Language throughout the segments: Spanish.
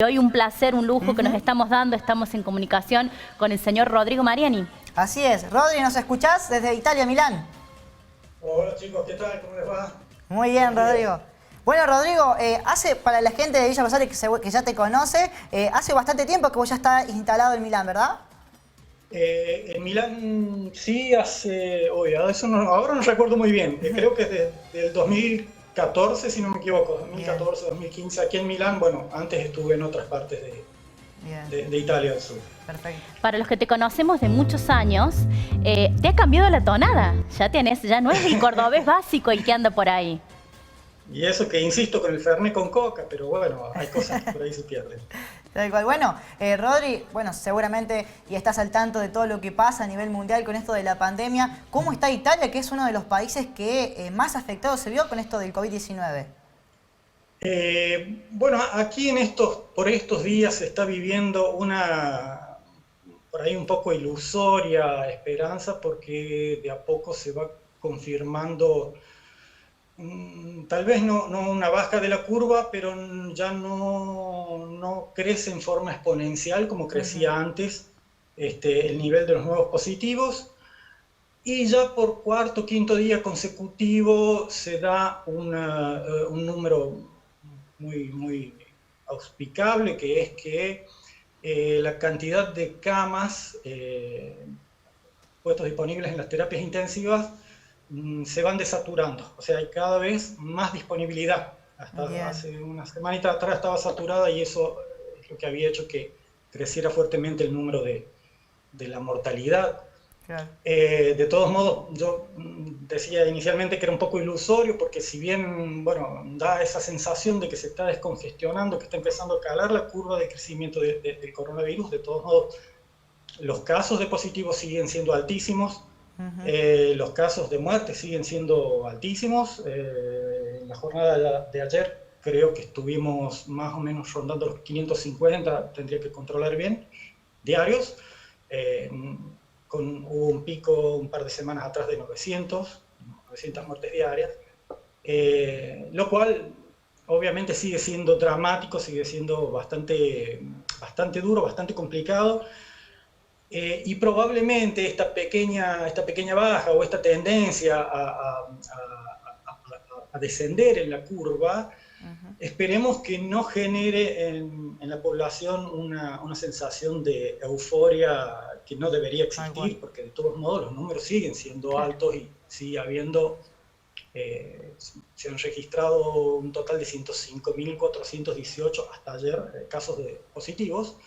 Hoy un placer, un lujo que nos estamos dando, estamos en comunicación con el señor Rodrigo Mariani. Así es. Rodri, ¿nos escuchás desde Italia, Milán? Hola chicos, ¿qué tal? ¿Cómo les va? Muy bien, Rodrigo. Bueno, Rodrigo, para la gente de Villa Rosales que ya te conoce, hace bastante tiempo que vos ya estás instalado en Milán, ¿verdad? En Milán sí ahora no recuerdo muy bien, creo que es desde el 2014, si no me equivoco, 2014, 2015, aquí en Milán. Bueno, antes estuve en otras partes de Italia del Sur. Perfecto. Para los que te conocemos de muchos años, te ha cambiado la tonada, ya no es el cordobés básico el que anda por ahí. Y eso que insisto con el Fernet con coca, pero bueno, hay cosas que por ahí se pierden. Tal cual. Bueno, Rodri, seguramente y estás al tanto de todo lo que pasa a nivel mundial con esto de la pandemia. ¿Cómo está Italia, que es uno de los países que más afectado se vio con esto del COVID-19? Bueno, aquí por estos días se está viviendo una, por ahí un poco ilusoria esperanza, porque de a poco se va confirmando, tal vez no una baja de la curva, pero ya no crece en forma exponencial como crecía antes el nivel de los nuevos positivos. Y ya por cuarto, quinto día consecutivo se da un número muy auspicable, que es que la cantidad de camas, puestos disponibles en las terapias intensivas, se van desaturando. O sea, hay cada vez más disponibilidad. Hasta hace una semanita atrás estaba saturada, y eso es lo que había hecho que creciera fuertemente el número de la mortalidad. Claro. De todos modos, yo decía inicialmente que era un poco ilusorio, porque si bien, bueno, da esa sensación de que se está descongestionando, que está empezando a calar la curva de crecimiento del coronavirus, de todos modos, los casos de positivos siguen siendo altísimos, los casos de muerte siguen siendo altísimos. En la jornada de ayer creo que estuvimos más o menos rondando los 550, tendría que controlar bien, diarios. Hubo un pico un par de semanas atrás de 900 muertes diarias, lo cual obviamente sigue siendo dramático, sigue siendo bastante duro, bastante complicado, y probablemente esta pequeña baja o esta tendencia a descender en la curva, esperemos que no genere en la población una sensación de euforia que no debería existir, porque de todos modos los números siguen siendo altos y sigue habiendo, se han registrado un total de 105.418 hasta ayer casos de positivos,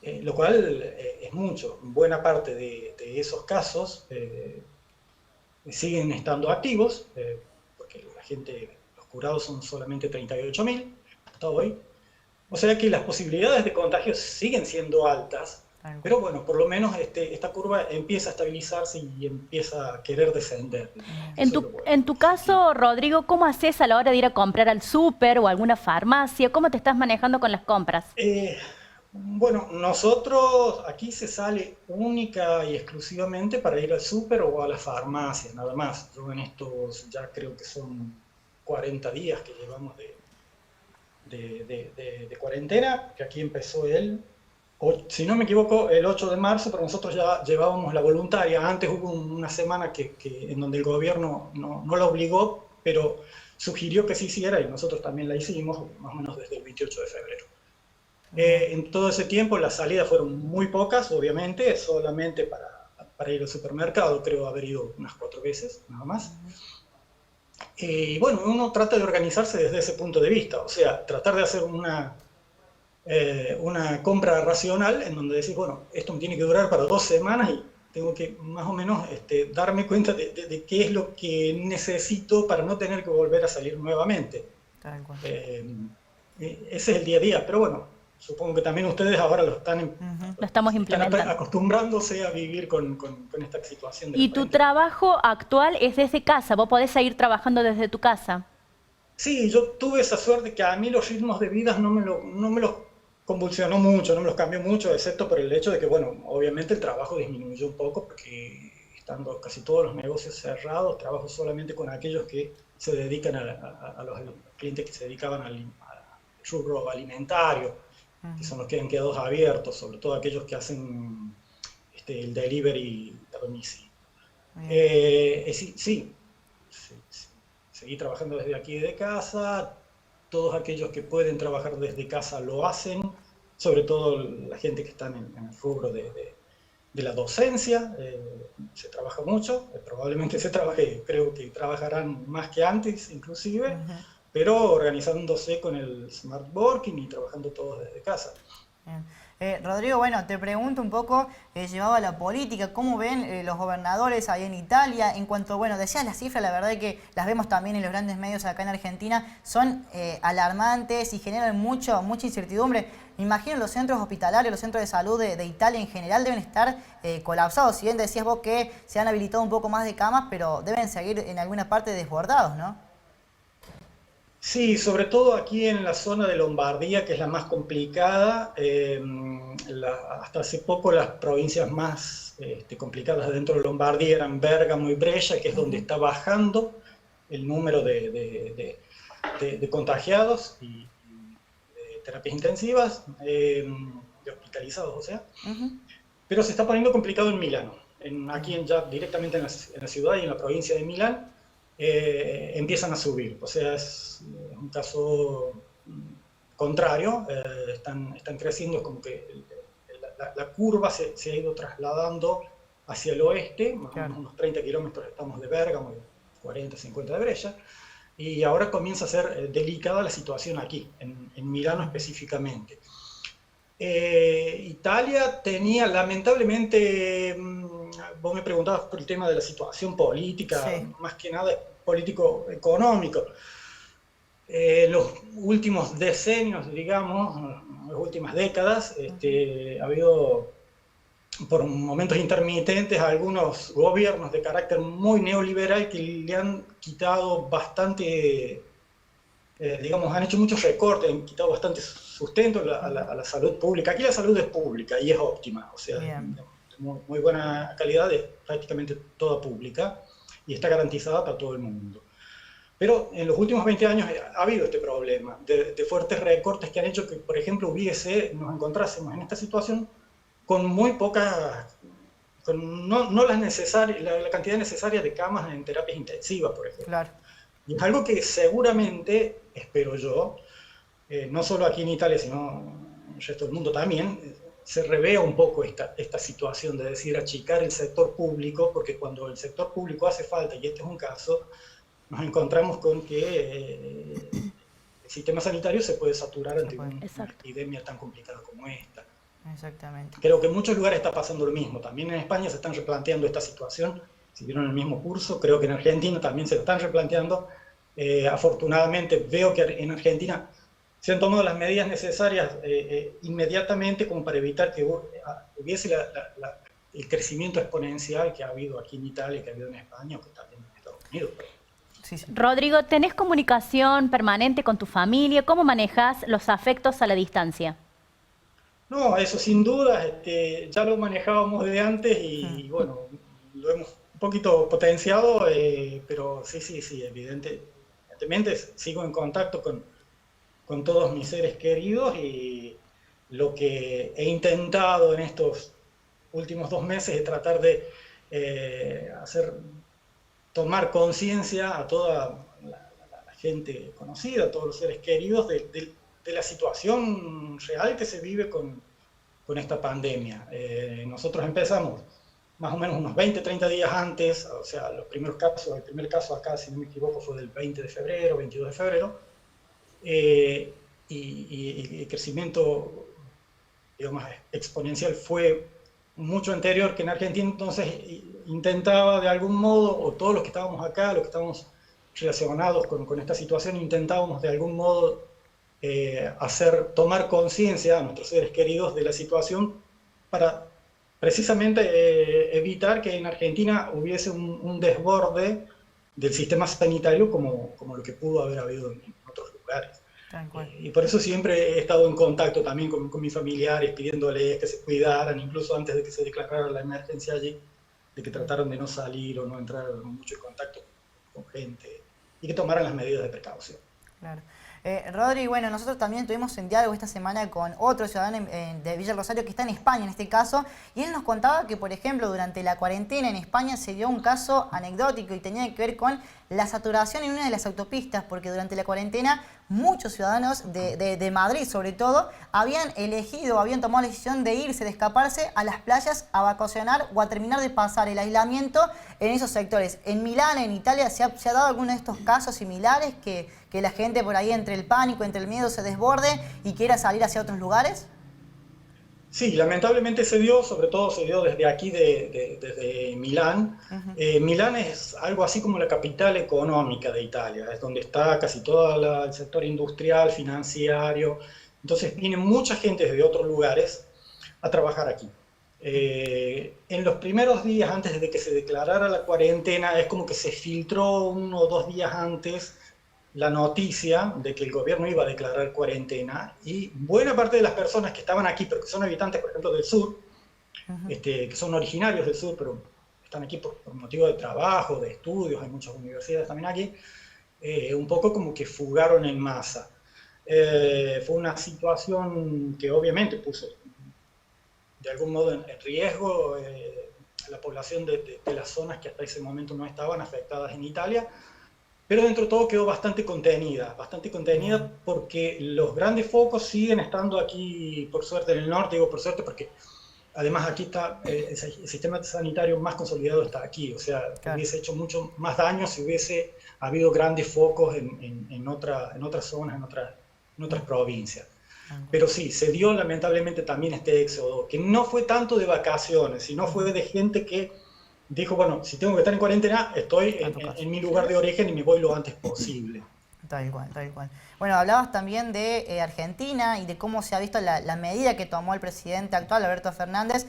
lo cual es mucho. Buena parte de esos casos siguen estando activos, porque los curados son solamente 38.000 hasta hoy. O sea que las posibilidades de contagio siguen siendo altas, pero bueno, por lo menos esta curva empieza a estabilizarse y empieza a querer descender. En tu caso, Rodrigo, ¿cómo haces a la hora de ir a comprar al súper o a alguna farmacia? ¿Cómo te estás manejando con las compras? Bueno, nosotros aquí se sale única y exclusivamente para ir al súper o a la farmacia, nada más. Yo en estos ya creo que son 40 días que llevamos de cuarentena, que aquí empezó si no me equivoco, el 8 de marzo, pero nosotros ya llevábamos la voluntaria. Antes hubo una semana en donde el gobierno no la obligó, pero sugirió que se hiciera, y nosotros también la hicimos, más o menos desde el 28 de febrero. En todo ese tiempo las salidas fueron muy pocas, obviamente, solamente para ir al supermercado creo haber ido unas 4 veces, nada más. Y bueno, uno trata de organizarse desde ese punto de vista, o sea, tratar de hacer una compra racional en donde decís, bueno, esto me tiene que durar para 2 semanas y tengo que más o menos darme cuenta de qué es lo que necesito para no tener que volver a salir nuevamente. Ese es el día a día, pero bueno, supongo que también ustedes ahora lo estamos implementando. Están acostumbrándose a vivir con esta situación. ¿Y tu trabajo actual es desde casa? ¿Vos podés seguir trabajando desde tu casa? Sí, yo tuve esa suerte que a mí los ritmos de vida no me los convulsionó mucho, no me los cambió mucho, excepto por el hecho de que, bueno, obviamente el trabajo disminuyó un poco, porque estando casi todos los negocios cerrados, trabajo solamente con aquellos que se dedican a los clientes que se dedicaban al rubro alimentario. que son los que han quedado abiertos, sobre todo aquellos que hacen el delivery a domicilio. Sí, sí, seguí trabajando desde aquí de casa, todos aquellos que pueden trabajar desde casa lo hacen, sobre todo la gente que está en el rubro de la docencia, se trabaja mucho, probablemente se trabaje, creo que trabajarán más que antes inclusive, pero organizándose con el smart working y trabajando todos desde casa. Bien. Rodrigo, bueno, te pregunto un poco, llevado a la política, ¿cómo ven los gobernadores ahí en Italia? En cuanto, bueno, decías las cifras, la verdad es que las vemos también en los grandes medios acá en Argentina, son alarmantes y generan mucha incertidumbre. Me imagino los centros hospitalarios, los centros de salud de Italia en general deben estar colapsados. Si bien decías vos que se han habilitado un poco más de camas, pero deben seguir en alguna parte desbordados, ¿no? Sí, sobre todo aquí en la zona de Lombardía, que es la más complicada. Hasta hace poco las provincias más complicadas dentro de Lombardía eran Bérgamo y Brescia, que es donde está bajando el número de contagiados y de terapias intensivas, de hospitalizados, o sea. Pero se está poniendo complicado en Milano. Aquí ya directamente en la ciudad y en la provincia de Milán. Empiezan a subir, o sea, es un caso contrario, están creciendo, es como que la curva se ha ido trasladando hacia el oeste, más o menos unos 30 kilómetros estamos de Bérgamo, 40, 50 de Brescia, y ahora comienza a ser delicada la situación aquí, en Milano específicamente. Italia tenía, lamentablemente, vos me preguntabas por el tema de la situación política, sí, más que nada político-económico. Los últimos decenios, digamos, las últimas décadas, ha habido, por momentos intermitentes, algunos gobiernos de carácter muy neoliberal que le han quitado bastante, digamos, han hecho muchos recortes, han quitado bastante sustento a la salud pública. Aquí la salud es pública y es óptima, o sea, de muy buena calidad, es prácticamente toda pública y está garantizada para todo el mundo. Pero en los últimos 20 años ha habido este problema de fuertes recortes que han hecho que, por ejemplo, nos encontrásemos en esta situación con muy pocas, no las necesarias, la cantidad necesaria de camas en terapias intensivas, por ejemplo. Claro. Y es algo que seguramente, espero yo, no solo aquí en Italia, sino en el resto del mundo también, se revea un poco esta situación de decir achicar el sector público, porque cuando el sector público hace falta, y este es un caso, nos encontramos con que el sistema sanitario se puede saturar ante una epidemia tan complicada como esta. Exactamente. Creo que en muchos lugares está pasando lo mismo. También en España se están replanteando esta situación, siguieron el mismo curso. Creo que en Argentina también se están replanteando. Afortunadamente veo que en Argentina se han tomado las medidas necesarias inmediatamente como para evitar que hubiese el crecimiento exponencial que ha habido aquí en Italia, que ha habido en España o que también en Estados Unidos. Sí, sí. Rodrigo, ¿tenés comunicación permanente con tu familia? ¿Cómo manejas los afectos a la distancia? No, eso sin duda, ya lo manejábamos de antes y bueno, lo hemos un poquito potenciado, pero sí, evidentemente sigo en contacto con todos mis seres queridos y lo que he intentado en estos últimos 2 meses es tratar de tomar conciencia a toda la gente conocida, a todos los seres queridos de la situación real que se vive con esta pandemia. Nosotros empezamos más o menos unos 20, 30 días antes, o sea, el primer caso acá, si no me equivoco, fue del 20 de febrero, 22 de febrero, y el crecimiento, digamos, exponencial fue mucho anterior que en Argentina. Entonces intentaba de algún modo, o todos los que estábamos acá, los que estábamos relacionados con esta situación, intentábamos de algún modo tomar conciencia a nuestros seres queridos de la situación para precisamente evitar que en Argentina hubiese un desborde del sistema sanitario como lo que pudo haber habido en otros lugares. Y por eso siempre he estado en contacto también con mis familiares, pidiéndoles que se cuidaran, incluso antes de que se declarara la emergencia allí, de que trataran de no salir o no entrar mucho en contacto con gente y que tomaran las medidas de precaución. Claro. Rodri, bueno, nosotros también tuvimos un diálogo esta semana con otro ciudadano de Villa Rosario que está en España en este caso, y él nos contaba que, por ejemplo, durante la cuarentena en España se dio un caso anecdótico y tenía que ver con la saturación en una de las autopistas, porque durante la cuarentena muchos ciudadanos de Madrid, sobre todo, habían tomado la decisión de irse, de escaparse a las playas a vacacionar o a terminar de pasar el aislamiento en esos sectores. En Milán, en Italia, ¿se ha dado alguno de estos casos similares que la gente por ahí entre el pánico, entre el miedo se desborde y quiera salir hacia otros lugares? Sí, lamentablemente se dio, sobre todo se dio desde aquí, desde Milán. Milán es algo así como la capital económica de Italia, es donde está casi todo el sector industrial, financiero. Entonces viene mucha gente desde otros lugares a trabajar aquí. En los primeros días antes de que se declarara la cuarentena, es como que se filtró 1 o 2 días antes la noticia de que el gobierno iba a declarar cuarentena, y buena parte de las personas que estaban aquí, pero que son habitantes, por ejemplo, del sur, que son originarios del sur, pero están aquí por motivo de trabajo, de estudios, hay muchas universidades también aquí, un poco como que fugaron en masa. Fue una situación que obviamente puso de algún modo en riesgo a la población de las zonas que hasta ese momento no estaban afectadas en Italia, pero dentro de todo quedó bastante contenida porque los grandes focos siguen estando aquí, por suerte, en el norte. Digo por suerte porque además aquí está el sistema sanitario más consolidado, está aquí, o sea, claro, hubiese hecho mucho más daño si hubiese habido grandes focos en otras zonas, en otras provincias. Pero sí, se dio lamentablemente también este éxodo, que no fue tanto de vacaciones, sino fue de gente que dijo, bueno, si tengo que estar en cuarentena, estoy en mi lugar de origen y me voy lo antes posible. Tal cual, tal cual. Bueno, hablabas también de Argentina y de cómo se ha visto la medida que tomó el presidente actual, Alberto Fernández.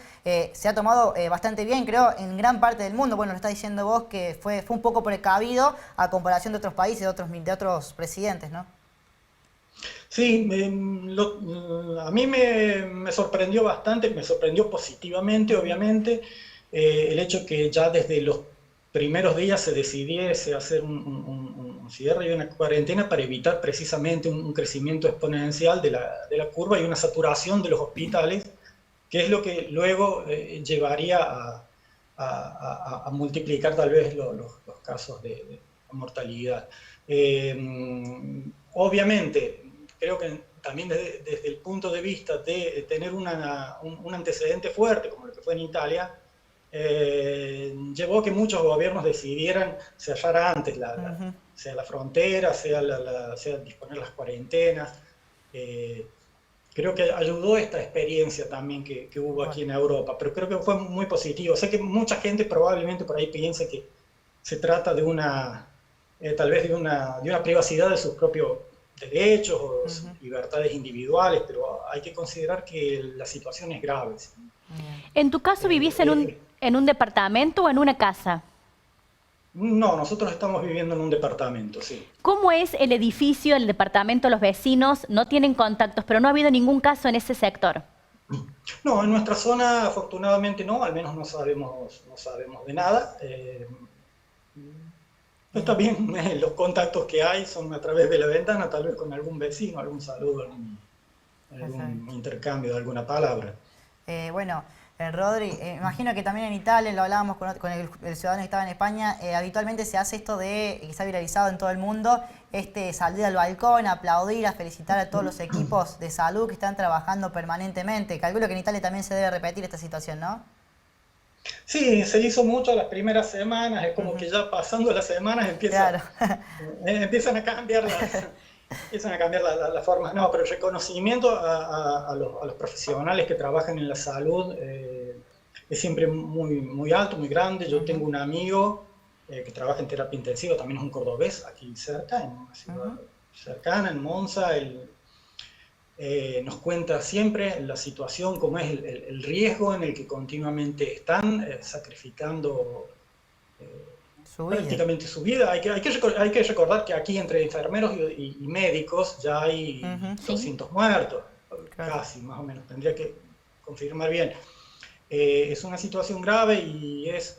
Se ha tomado bastante bien, creo, en gran parte del mundo. Bueno, lo estás diciendo vos que fue un poco precavido a comparación de otros países, de otros presidentes, ¿no? Sí, a mí me sorprendió bastante, me sorprendió positivamente, obviamente, el hecho que ya desde los primeros días se decidiese hacer un cierre y una cuarentena para evitar precisamente un crecimiento exponencial de la curva y una saturación de los hospitales, que es lo que luego llevaría a multiplicar tal vez los casos de mortalidad. Obviamente, creo que también desde el punto de vista de tener un antecedente fuerte, como lo que fue en Italia, llevó a que muchos gobiernos decidieran cerrar antes, sea la frontera, sea disponer las cuarentenas. Creo que ayudó esta experiencia también que hubo aquí en Europa, pero creo que fue muy positivo. Sé que mucha gente probablemente por ahí piensa que se trata de tal vez de una privacidad de sus propios derechos o sus libertades individuales, pero hay que considerar que la situación es grave. ¿Sí? ¿En tu caso vivís en un departamento o en una casa? No, nosotros estamos viviendo en un departamento, sí. ¿Cómo es el edificio, el departamento, los vecinos? No tienen contactos, pero no ha habido ningún caso en ese sector. No, en nuestra zona afortunadamente no, al menos no sabemos de nada. Está bien, los contactos que hay son a través de la ventana, tal vez con algún vecino, algún saludo, algún intercambio de alguna palabra. Bueno, Rodri, imagino que también en Italia, lo hablábamos con el ciudadano que estaba en España, habitualmente se hace esto que está viralizado en todo el mundo, salir al balcón, aplaudir, a felicitar a todos los equipos de salud que están trabajando permanentemente. Calculo que en Italia también se debe repetir esta situación, ¿no? Sí, se hizo mucho las primeras semanas, es como que ya pasando las semanas empiezan a cambiar las formas. No, pero el reconocimiento a los profesionales que trabajan en la salud es siempre muy alto, muy grande. Yo tengo un amigo que trabaja en terapia intensiva, también es un cordobés, aquí cerca, en una ciudad cercana, en Monza. Nos cuenta siempre la situación, cómo es el riesgo en el que continuamente están sacrificando prácticamente su vida. Hay que recordar que aquí entre enfermeros y médicos ya hay 200 muertos, casi, más o menos, tendría que confirmar bien. Es una situación grave y es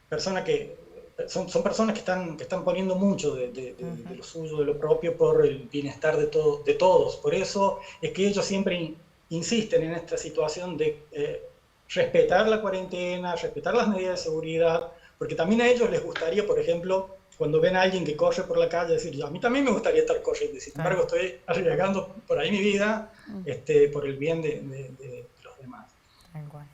persona que son personas que están poniendo mucho de lo suyo, de lo propio, por el bienestar de todos. Por eso es que ellos siempre insisten en esta situación de respetar la cuarentena, respetar las medidas de seguridad, porque también a ellos les gustaría, por ejemplo, cuando ven a alguien que corre por la calle, decir, a mí también me gustaría estar corriendo, y sin embargo estoy arriesgando por ahí mi vida por el bien de los demás. Tal cual.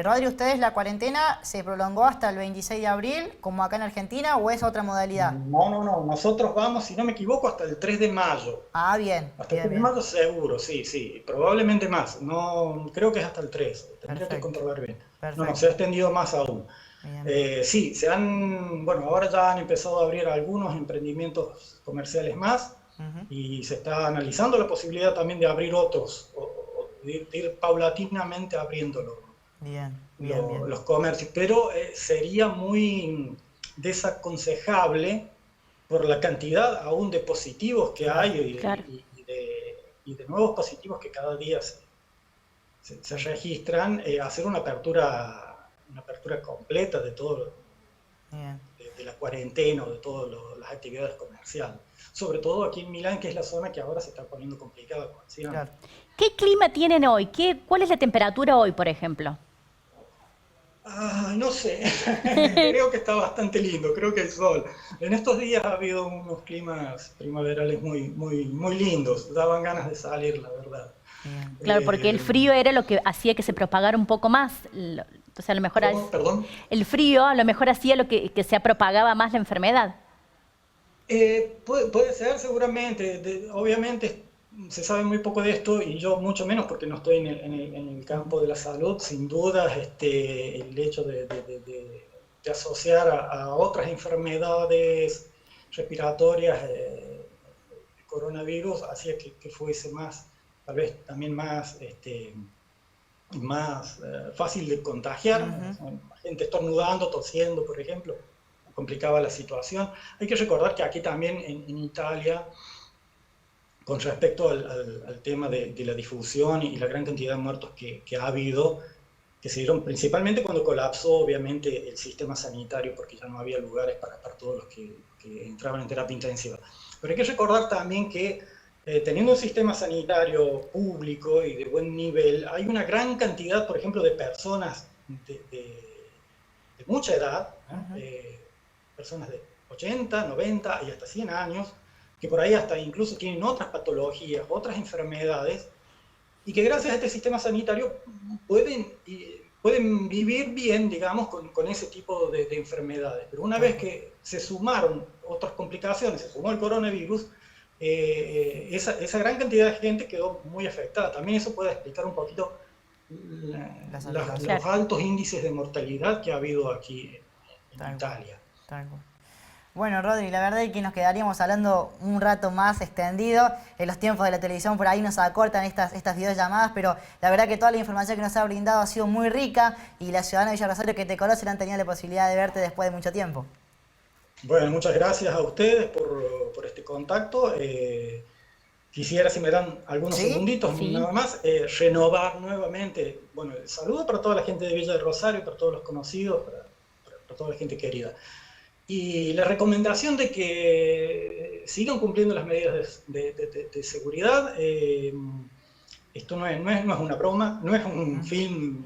Rodri, ¿ustedes la cuarentena se prolongó hasta el 26 de abril, como acá en Argentina, o es otra modalidad? No, nosotros vamos, si no me equivoco, hasta el 3 de mayo. Ah, bien. Hasta el 3 de mayo seguro, sí, probablemente más. No, creo que es hasta el 3, tendría que controlar bien. No, se ha extendido más aún. Sí, ahora ya han empezado a abrir algunos emprendimientos comerciales más, y se está analizando la posibilidad también de abrir otros, o de ir paulatinamente abriéndolo. Bien. Los comercios, pero sería muy desaconsejable por la cantidad aún de positivos que hay y de nuevos positivos que cada día se registran, hacer una apertura completa de todo, de la cuarentena o de todas las actividades comerciales. Sobre todo aquí en Milán, que es la zona que ahora se está poniendo complicada. Claro. ¿Qué clima tienen hoy? ¿Cuál es la temperatura hoy, por ejemplo? No sé, creo que está bastante lindo, creo que el sol. En estos días ha habido unos climas primaverales muy lindos, daban ganas de salir, la verdad. Claro, porque el frío era lo que hacía que se propagara un poco más. Entonces a lo mejor ¿Perdón? El frío a lo mejor hacía lo que se propagaba más la enfermedad. Puede ser, seguramente. Obviamente se sabe muy poco de esto, y yo mucho menos porque no estoy en el campo de la salud. Sin duda, el hecho de asociar a otras enfermedades respiratorias el coronavirus hacía que fuese más, tal vez también más fácil de contagiar. Gente estornudando, tosiendo, por ejemplo, complicaba la situación. Hay que recordar que aquí también en Italia, con respecto al tema de la difusión y la gran cantidad de muertos que ha habido, que se dieron principalmente cuando colapsó, obviamente, el sistema sanitario, porque ya no había lugares para todos los que entraban en terapia intensiva. Pero hay que recordar también que teniendo un sistema sanitario público y de buen nivel, hay una gran cantidad, por ejemplo, de personas de mucha edad, personas de 80, 90 y hasta 100 años, que por ahí hasta incluso tienen otras patologías, otras enfermedades, y que gracias a este sistema sanitario pueden vivir bien, digamos, con ese tipo de enfermedades. Pero una vez que se sumaron otras complicaciones, se sumó el coronavirus, esa gran cantidad de gente quedó muy afectada. También eso puede explicar un poquito los altos índices de mortalidad que ha habido aquí en Italia. Bueno, Rodri, la verdad es que nos quedaríamos hablando un rato más extendido. En los tiempos de la televisión por ahí nos acortan estas videollamadas, pero la verdad que toda la información que nos ha brindado ha sido muy rica, y la ciudadana de Villa Rosario que te conocen han tenido la posibilidad de verte después de mucho tiempo. Bueno, muchas gracias a ustedes por este contacto. Quisiera, si me dan algunos segunditos nada más, renovar nuevamente, bueno, el saludo para toda la gente de Villa de Rosario, para todos los conocidos, para toda la gente querida. Y la recomendación de que sigan cumpliendo las medidas de seguridad. Esto no es una broma, no es un film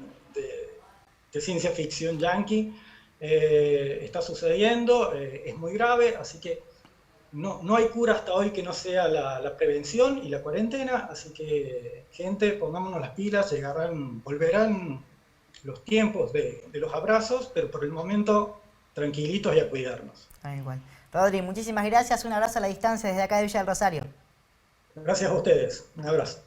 de ciencia ficción yankee. Está sucediendo, es muy grave, así que no hay cura hasta hoy que no sea la prevención y la cuarentena. Así que, gente, pongámonos las pilas, volverán los tiempos de los abrazos, pero por el momento tranquilitos y a cuidarnos. Igual. Rodri, muchísimas gracias, un abrazo a la distancia desde acá de Villa del Rosario. Gracias a ustedes, un abrazo.